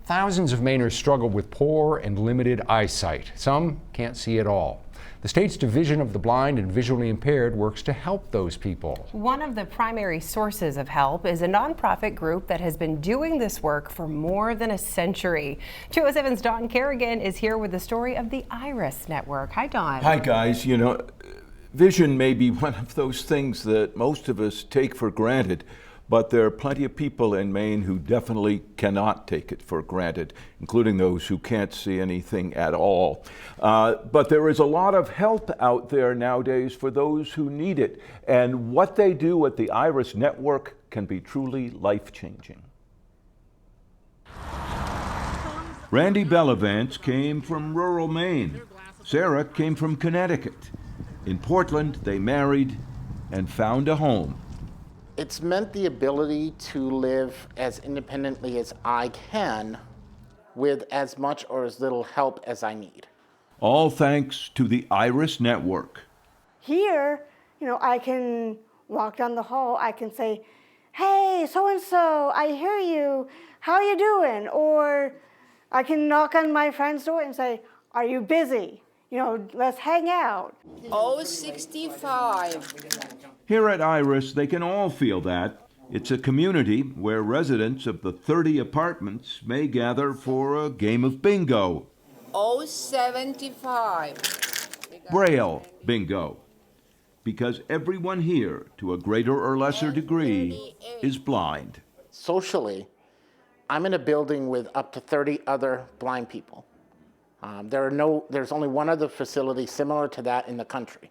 Thousands of Mainers struggle with poor and limited eyesight. Some can't see at all. The state's Division of the Blind and Visually Impaired works to help those people. One of the primary sources of help is a nonprofit group that has been doing this work for more than a century. 207's Don Kerrigan is here with the story of the IRIS Network. Hi, Don. Hi, guys. You know, vision may be one of those things that most of us take for granted, but there are plenty of people in Maine who definitely cannot take it for granted, including those who can't see anything at all. But there is a lot of help out there nowadays for those who need it, and what they do at the IRIS Network can be truly life-changing. Randy Bellavance came from rural Maine. Sarah came from Connecticut. In Portland, they married and found a home. It's meant the ability to live as independently as I can with as much or as little help as I need. All thanks to the IRIS Network. Here, I can walk down the hall, I can say, hey, so-and-so, I hear you, how are you doing? Or I can knock on my friend's door and say, are you busy? Let's hang out. 65. Here at IRIS, they can all feel that. It's a community where residents of the 30 apartments may gather for a game of bingo. 75. Braille bingo. Because everyone here, to a greater or lesser degree, is blind. Socially, I'm in a building with up to 30 other blind people. There's only one other facility similar to that in the country.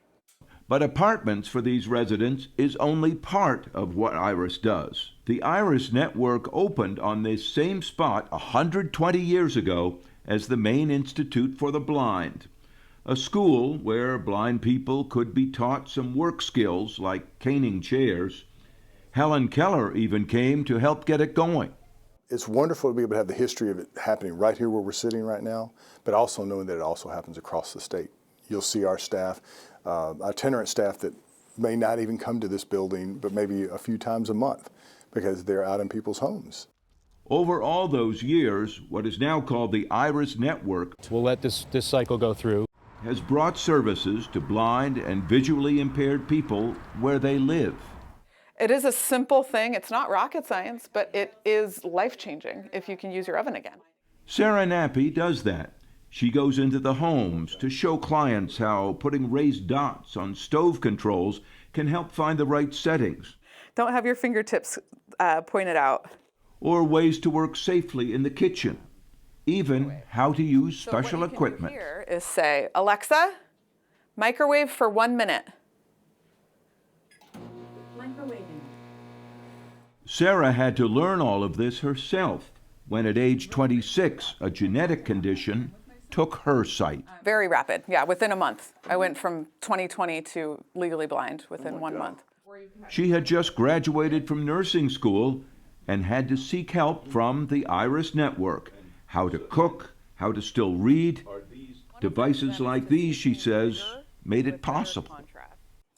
But apartments for these residents is only part of what IRIS does. The IRIS Network opened on this same spot 120 years ago as the Maine Institute for the Blind, a school where blind people could be taught some work skills like caning chairs. Helen Keller even came to help get it going. It's wonderful to be able to have the history of it happening right here where we're sitting right now, but also knowing that it also happens across the state. You'll see our staff, itinerant staff that may not even come to this building, but maybe a few times a month because they're out in people's homes. Over all those years, what is now called the IRIS Network, we'll let this cycle go through, has brought services to blind and visually impaired people where they live. It is a simple thing. It's not rocket science, but it is life-changing if you can use your oven again. Sarah Nappy does that. She goes into the homes to show clients how putting raised dots on stove controls can help find the right settings. Don't have your fingertips pointed out. Or ways to work safely in the kitchen. Even how to use special equipment. So what you can do here is say, Alexa, microwave for 1 minute. Sarah had to learn all of this herself when at age 26, a genetic condition took her sight. Very rapid, yeah, within a month. I went from 20/20 to legally blind within 1 month. She had just graduated from nursing school and had to seek help from the IRIS Network. How to cook, how to still read. Devices like these, she says, made it possible.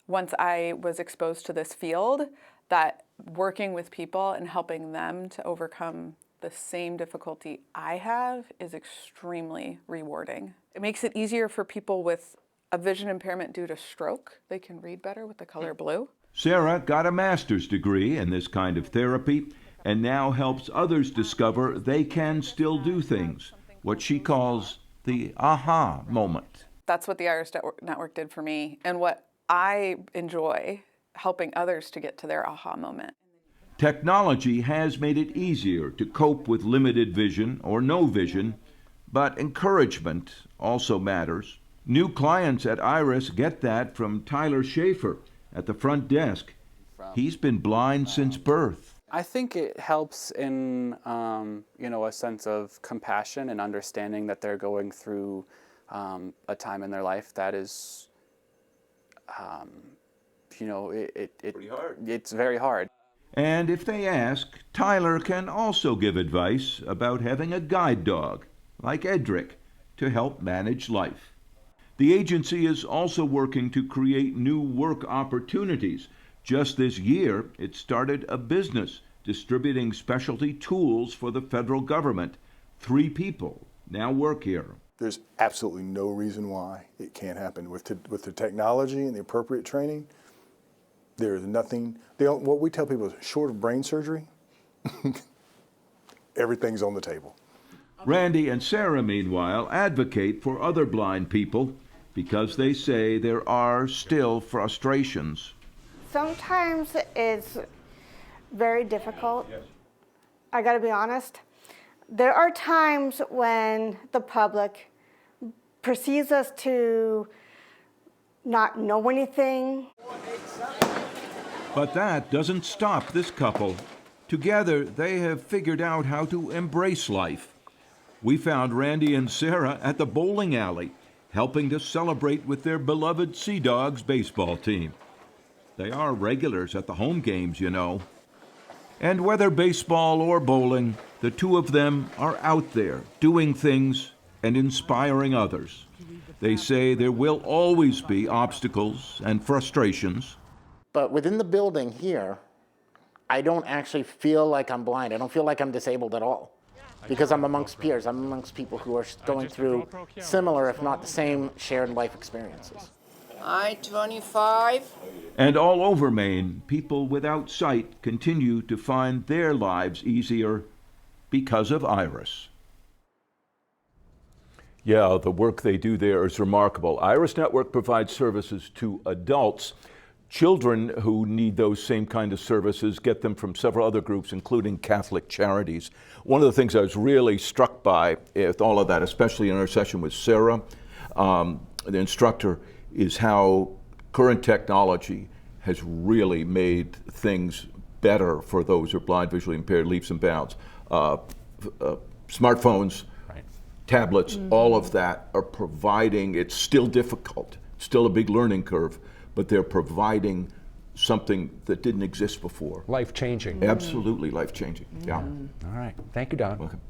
Once I was exposed to this field, that working with people and helping them to overcome the same difficulty I have is extremely rewarding. It makes it easier for people with a vision impairment due to stroke. They can read better with the color blue. Sarah got a master's degree in this kind of therapy and now helps others discover they can still do things, what she calls the aha moment. That's what the IRIS Network did for me, and what I enjoy, helping others to get to their aha moment. Technology has made it easier to cope with limited vision or no vision, but encouragement also matters. New clients at IRIS get that from Tyler Schaefer at the front desk. He's been blind since birth. I think it helps in, a sense of compassion and understanding that they're going through a time in their life that is, pretty hard. It's very hard. And if they ask, Tyler can also give advice about having a guide dog, like Edric, to help manage life. The agency is also working to create new work opportunities. Just this year, it started a business distributing specialty tools for the federal government, 3 people now work here. There's absolutely no reason why it can't happen. With the technology and the appropriate training, there is nothing. What we tell people is, short of brain surgery, everything's on the table. Randy and Sarah, meanwhile, advocate for other blind people because they say there are still frustrations. Sometimes it's very difficult. I gotta be honest. There are times when the public perceives us to not know anything. But that doesn't stop this couple. Together, they have figured out how to embrace life. We found Randy and Sarah at the bowling alley, helping to celebrate with their beloved Sea Dogs baseball team. They are regulars at the home games, you know. And whether baseball or bowling, the two of them are out there doing things and inspiring others. They say there will always be obstacles and frustrations. But within the building here, I don't actually feel like I'm blind. I don't feel like I'm disabled at all. Because I'm amongst peers. I'm amongst people who are going through similar, if not the same, shared life experiences. I-25. And all over Maine, people without sight continue to find their lives easier because of Iris. Yeah, the work they do there is remarkable. Iris Network provides services to adults. Children who need those same kind of services get them from several other groups, including Catholic Charities. One of the things I was really struck by with all of that, especially in our session with Sarah, the instructor, is how current technology has really made things better for those who are blind, visually impaired, leaps and bounds. Smartphones, tablets, all of that are providing, it's still difficult, still a big learning curve, but they're providing something that didn't exist before. Life-changing. Absolutely life-changing, yeah. All right. Thank you, Don. Welcome.